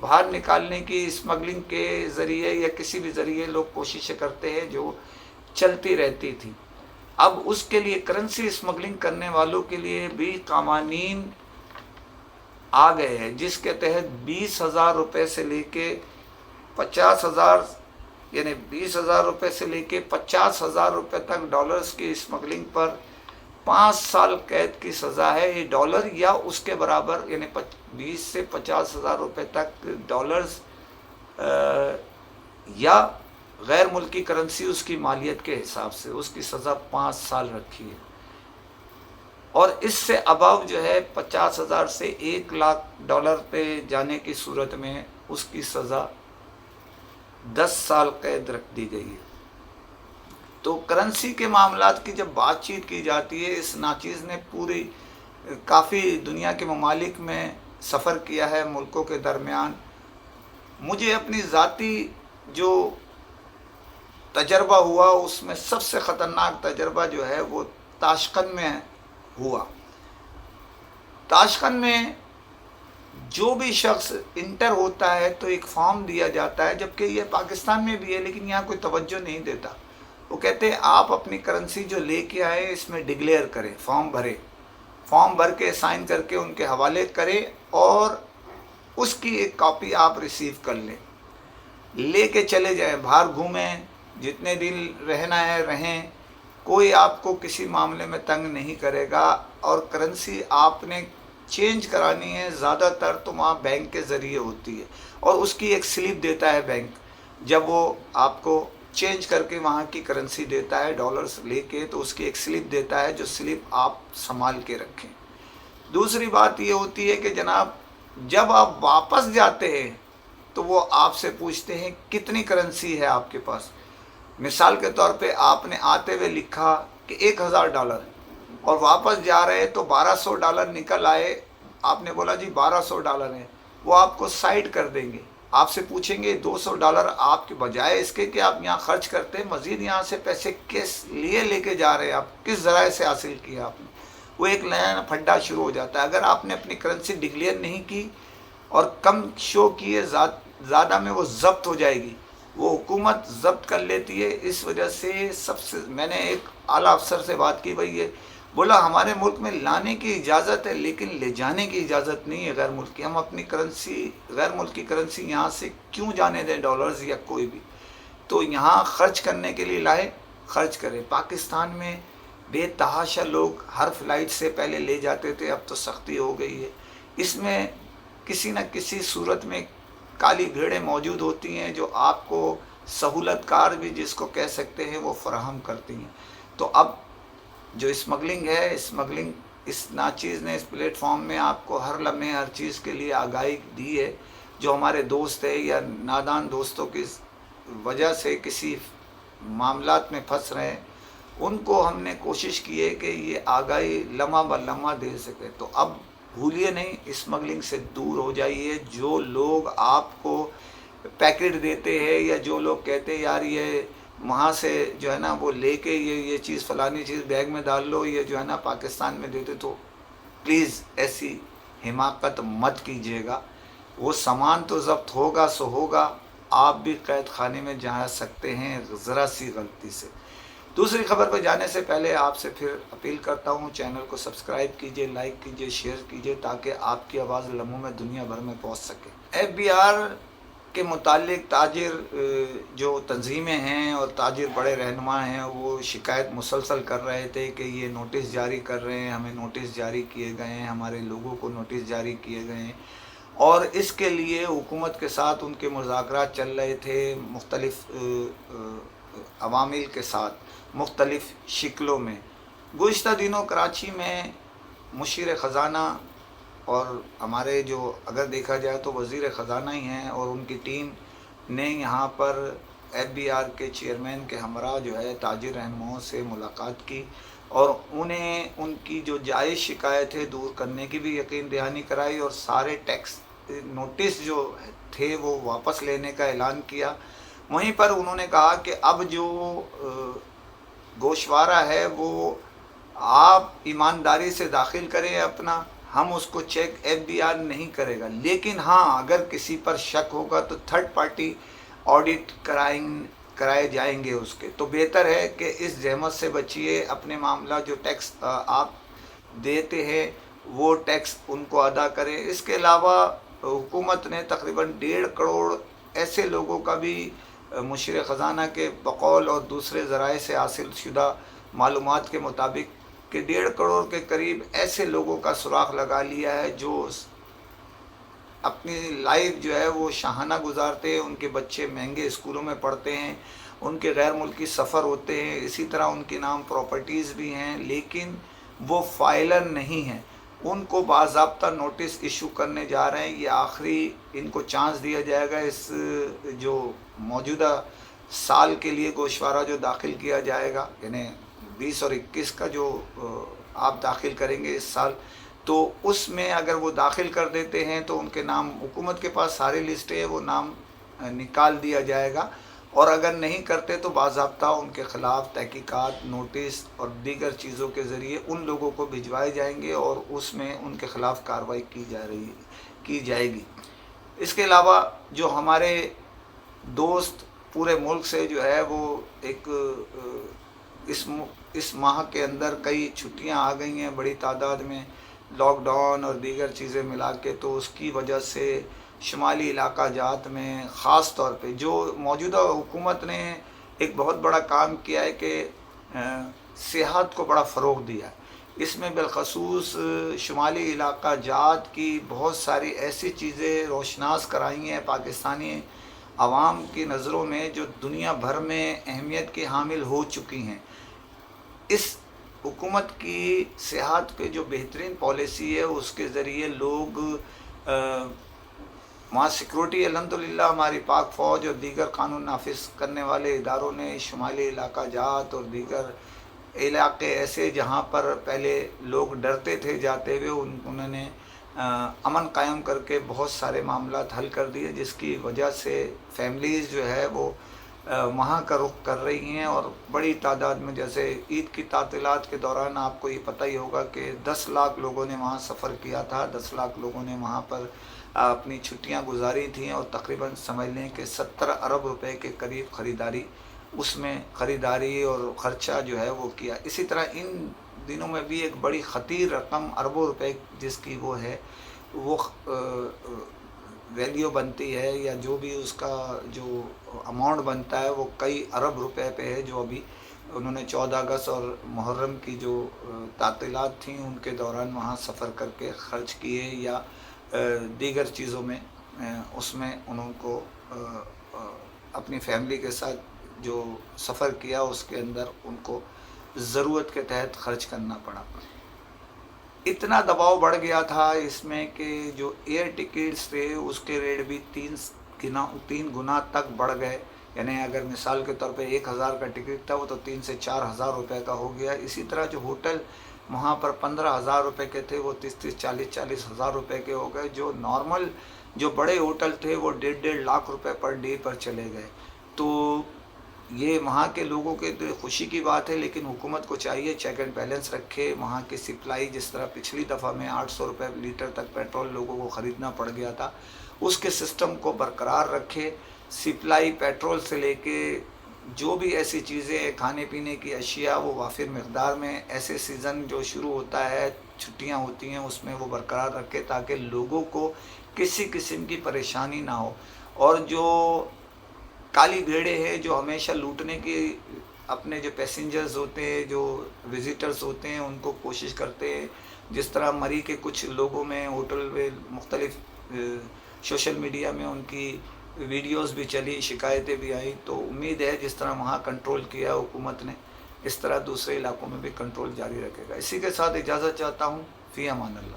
باہر نکالنے کی اسمگلنگ کے ذریعے یا کسی بھی ذریعے لوگ کوششیں کرتے ہیں جو چلتی رہتی تھی. اب اس کے لیے کرنسی اسمگلنگ کرنے والوں کے لیے بھی قوانین آ گئے ہیں جس کے تحت 20,000 روپے سے لے کے 50,000 یعنی 20,000 روپے سے لے کے 50,000 روپے تک ڈالرز کی اسمگلنگ پر 5 سال قید کی سزا ہے. یہ ڈالر یا اس کے برابر یعنی 20 سے 50,000 روپے تک ڈالرز یا غیر ملکی کرنسی اس کی مالیت کے حساب سے اس کی سزا 5 سال رکھی ہے. اور اس سے ابو جو ہے 50,000 سے 1,00,000 پہ جانے کی صورت میں اس کی سزا 10 سال قید رکھ دی گئی ہے. تو کرنسی کے معاملات کی جب بات چیت کی جاتی ہے، اس ناچیز نے پوری کافی دنیا کے ممالک میں سفر کیا ہے ملکوں کے درمیان. مجھے اپنی ذاتی جو تجربہ ہوا اس میں سب سے خطرناک تجربہ جو ہے وہ تاشقند میں ہوا. تاشقند میں جو بھی شخص انٹر ہوتا ہے تو ایک فارم دیا جاتا ہے، جبکہ یہ پاکستان میں بھی ہے لیکن یہاں کوئی توجہ نہیں دیتا. وہ کہتے ہیں آپ اپنی کرنسی جو لے کے آئے اس میں ڈکلیئر کریں، فارم بھر کے سائن کر کے ان کے حوالے کریں اور اس کی ایک کاپی آپ ریسیو کر لیں، لے کے چلے جائیں، باہر گھومیں، جتنے دن رہنا ہے رہیں، کوئی آپ کو کسی معاملے میں تنگ نہیں کرے گا. اور کرنسی آپ نے چینج کرانی ہے زیادہ تر تو وہاں بینک کے ذریعے ہوتی ہے اور اس کی ایک سلپ دیتا ہے بینک. جب وہ آپ کو چینج کر کے وہاں کی کرنسی دیتا ہے ڈالرز لے کے تو اس کی ایک سلپ دیتا ہے جو سلپ آپ سنبھال کے رکھیں. دوسری بات یہ ہوتی ہے کہ جناب جب آپ واپس جاتے ہیں تو وہ آپ سے پوچھتے ہیں کتنی کرنسی ہے آپ کے پاس. مثال کے طور پہ آپ نے آتے ہوئے لکھا کہ $1,000 اور واپس جا رہے تو $1,200 نکل آئے. آپ نے بولا جی $1,200 ہیں، وہ آپ کو سائڈ کر دیں گے. آپ سے پوچھیں گے $200 آپ کے بجائے اس کے کہ آپ یہاں خرچ کرتے ہیں مزید یہاں سے پیسے کس لیے لے کے جا رہے ہیں، آپ کس ذرائع سے حاصل کیا آپ نے. وہ ایک نیا پھڈا شروع ہو جاتا ہے. اگر آپ نے اپنی کرنسی ڈکلیئر نہیں کی اور کم شو کی ہے زیادہ میں وہ ضبط ہو جائے گی، وہ حکومت ضبط کر لیتی ہے. اس وجہ سے میں نے ایک اعلیٰ افسر سے بات کی، بھائی یہ بولا ہمارے ملک میں لانے کی اجازت ہے لیکن لے جانے کی اجازت نہیں ہے غیر ملکی. ہم اپنی کرنسی غیر ملکی کرنسی یہاں سے کیوں جانے دیں، ڈالرز یا کوئی بھی. تو یہاں خرچ کرنے کے لیے لائے خرچ کریں. پاکستان میں بے تحاشا لوگ ہر فلائٹ سے پہلے لے جاتے تھے، اب تو سختی ہو گئی ہے. اس میں کسی نہ کسی صورت میں کالی بھیڑیں موجود ہوتی ہیں جو آپ کو سہولت کار بھی جس کو کہہ سکتے ہیں وہ فراہم کرتی ہیں. تو اب جو اسمگلنگ ہے، اسمگلنگ اس ناچیز نے اس پلیٹ فارم میں آپ کو ہر لمحے ہر چیز کے لیے آگاہی دی ہے. جو ہمارے دوست ہیں یا نادان دوستوں کی وجہ سے کسی معاملات میں پھنس رہے ہیں ان کو ہم نے کوشش کی ہے کہ یہ آگاہی لمحہ بہ لمحہ دے سکے. تو اب بھولیے نہیں، اسمگلنگ سے دور ہو جائیے. جو لوگ آپ کو پیکٹ دیتے ہیں یا جو لوگ کہتے ہیں یار یہ وہاں سے جو ہے نا وہ لے کے یہ چیز فلانی چیز بیگ میں ڈال لو، یہ جو ہے نا پاکستان میں دیتے، تو پلیز ایسی حماقت مت کیجیے گا. وہ سامان تو ضبط ہوگا سو ہوگا، آپ بھی قید خانے میں جا سکتے ہیں ذرا سی غلطی سے. دوسری خبر پہ جانے سے پہلے آپ سے پھر اپیل کرتا ہوں چینل کو سبسکرائب کیجئے، لائک کیجئے، شیئر کیجئے تاکہ آپ کی آواز لمحوں میں دنیا بھر میں پہنچ سکے. FBR کے متعلق تاجر جو تنظیمیں ہیں اور تاجر بڑے رہنما ہیں وہ شکایت مسلسل کر رہے تھے کہ یہ نوٹس جاری کر رہے ہیں، ہمیں نوٹس جاری کیے گئے ہیں، ہمارے لوگوں کو نوٹس جاری کیے گئے ہیں. اور اس کے لیے حکومت کے ساتھ ان کے مذاکرات چل رہے تھے مختلف عوامل کے ساتھ مختلف شکلوں میں. گزشتہ دنوں کراچی میں مشیر خزانہ اور ہمارے جو اگر دیکھا جائے تو وزیر خزانہ ہی ہیں اور ان کی ٹیم نے یہاں پر FBR کے چیئرمین کے ہمراہ جو ہے تاجر رہنماؤں سے ملاقات کی اور انہیں ان کی جو جائز شکایت ہے دور کرنے کی بھی یقین دہانی کرائی اور سارے ٹیکس نوٹس جو تھے وہ واپس لینے کا اعلان کیا. وہیں پر انہوں نے کہا کہ اب جو گوشوارہ ہے وہ آپ ایمانداری سے داخل کریں اپنا، ہم اس کو چیک FBI نہیں کرے گا، لیکن ہاں اگر کسی پر شک ہوگا تو تھرڈ پارٹی آڈٹ کرائے جائیں گے اس کے. تو بہتر ہے کہ اس زحمت سے بچیے، اپنے معاملہ جو ٹیکس آپ دیتے ہیں وہ ٹیکس ان کو ادا کریں. اس کے علاوہ حکومت نے تقریباً 1.5 کروڑ ایسے لوگوں کا بھی مشیر خزانہ کے بقول اور دوسرے ذرائع سے حاصل شدہ معلومات کے مطابق کہ 1.5 کروڑ کے قریب ایسے لوگوں کا سراغ لگا لیا ہے جو اپنی لائف جو ہے وہ شاہانہ گزارتے ہیں، ان کے بچے مہنگے اسکولوں میں پڑھتے ہیں، ان کے غیر ملکی سفر ہوتے ہیں، اسی طرح ان کے نام پراپرٹیز بھی ہیں، لیکن وہ فائلر نہیں ہیں. ان کو باضابطہ نوٹس ایشو کرنے جا رہے ہیں. یہ آخری ان کو چانس دیا جائے گا اس جو موجودہ سال کے لیے گوشوارہ جو داخل کیا جائے گا، یعنی 20 اور 21 کا جو آپ داخل کریں گے اس سال، تو اس میں اگر وہ داخل کر دیتے ہیں تو ان کے نام حکومت کے پاس ساری لسٹیں ہیں، وہ نام نکال دیا جائے گا. اور اگر نہیں کرتے تو باضابطہ ان کے خلاف تحقیقات، نوٹس اور دیگر چیزوں کے ذریعے ان لوگوں کو بھجوائے جائیں گے اور اس میں ان کے خلاف کارروائی کی جائے گی. اس کے علاوہ جو ہمارے دوست پورے ملک سے جو ہے وہ ایک اس ماہ کے اندر کئی چھٹیاں آ گئی ہیں بڑی تعداد میں، لاک ڈاؤن اور دیگر چیزیں ملا کے، تو اس کی وجہ سے شمالی علاقہ جات میں خاص طور پہ جو موجودہ حکومت نے ایک بہت بڑا کام کیا ہے کہ سیاحت کو بڑا فروغ دیا ہے. اس میں بالخصوص شمالی علاقہ جات کی بہت ساری ایسی چیزیں روشناس کرائی ہیں پاکستانی عوام کی نظروں میں جو دنیا بھر میں اہمیت کی حامل ہو چکی ہیں. اس حکومت کی سیاحت پہ جو بہترین پالیسی ہے اس کے ذریعے لوگ وہاں سیکورٹی الحمدللہ ہماری پاک فوج اور دیگر قانون نافذ کرنے والے اداروں نے شمالی علاقہ جات اور دیگر علاقے ایسے جہاں پر پہلے لوگ ڈرتے تھے جاتے ہوئے، انہوں نے امن قائم کر کے بہت سارے معاملات حل کر دیے، جس کی وجہ سے فیملیز جو ہے وہ وہاں کا رخ کر رہی ہیں. اور بڑی تعداد میں، جیسے عید کی تعطیلات کے دوران آپ کو یہ پتہ ہی ہوگا کہ 10 لاکھ لوگوں نے وہاں سفر کیا تھا، 10 لاکھ لوگوں نے وہاں پر اپنی چھٹیاں گزاری تھیں، اور تقریباً سمجھ لیں کہ 70 ارب روپے کے قریب خریداری اور خرچہ جو ہے وہ کیا. اسی طرح ان دنوں میں بھی ایک بڑی خطیر رقم اربوں روپے جس کی وہ ہے وہ ویلیو بنتی ہے، یا جو بھی اس کا جو اماؤنٹ بنتا ہے وہ کئی ارب روپے پہ ہے، جو ابھی انہوں نے 14 اگست اور محرم کی جو تعطیلات تھیں ان کے دوران وہاں سفر کر کے خرچ کیے، یا دیگر چیزوں میں اس میں انہوں کو اپنی فیملی کے ساتھ جو سفر کیا اس کے اندر ان کو ضرورت کے تحت خرچ کرنا پڑا. اتنا دباؤ بڑھ گیا تھا اس میں کہ جو ایئر ٹکٹس تھے اس کے ریٹ بھی 3 گنا تک بڑھ گئے. یعنی اگر مثال کے طور پہ 1000 کا ٹکٹ تھا وہ تو 3 سے 4000 روپے کا ہو گیا. اسی طرح جو ہوٹل وہاں پر 15000 روپے کے تھے وہ 30 40 ہزار روپے کے ہو گئے. جو نارمل جو بڑے ہوٹل تھے وہ 1.5 لاکھ روپے پر ڈے پر چلے گئے. تو یہ وہاں کے لوگوں کے خوشی کی بات ہے، لیکن حکومت کو چاہیے چیک اینڈ بیلنس رکھے. وہاں کی سپلائی، جس طرح پچھلی دفعہ میں 800 روپے لیٹر تک پیٹرول لوگوں کو خریدنا پڑ گیا تھا، اس کے سسٹم کو برقرار رکھے. سپلائی پیٹرول سے لے کے جو بھی ایسی چیزیں کھانے پینے کی اشیاء وہ وافر مقدار میں، ایسے سیزن جو شروع ہوتا ہے، چھٹیاں ہوتی ہیں، اس میں وہ برقرار رکھے تاکہ لوگوں کو کسی قسم کی پریشانی نہ ہو. اور جو کالی بھیڑیں ہیں جو ہمیشہ لوٹنے کی اپنے جو پیسنجرز ہوتے ہیں، جو وزٹرز ہوتے ہیں، ان کو کوشش کرتے ہیں. جس طرح مری کے کچھ لوگوں میں ہوٹل میں مختلف سوشل میڈیا میں ان کی ویڈیوز بھی چلی، شکایتیں بھی آئیں. تو امید ہے جس طرح وہاں کنٹرول کیا حکومت نے، اس طرح دوسرے علاقوں میں بھی کنٹرول جاری رکھے گا. اسی کے ساتھ اجازت چاہتا ہوں. فی امان اللہ.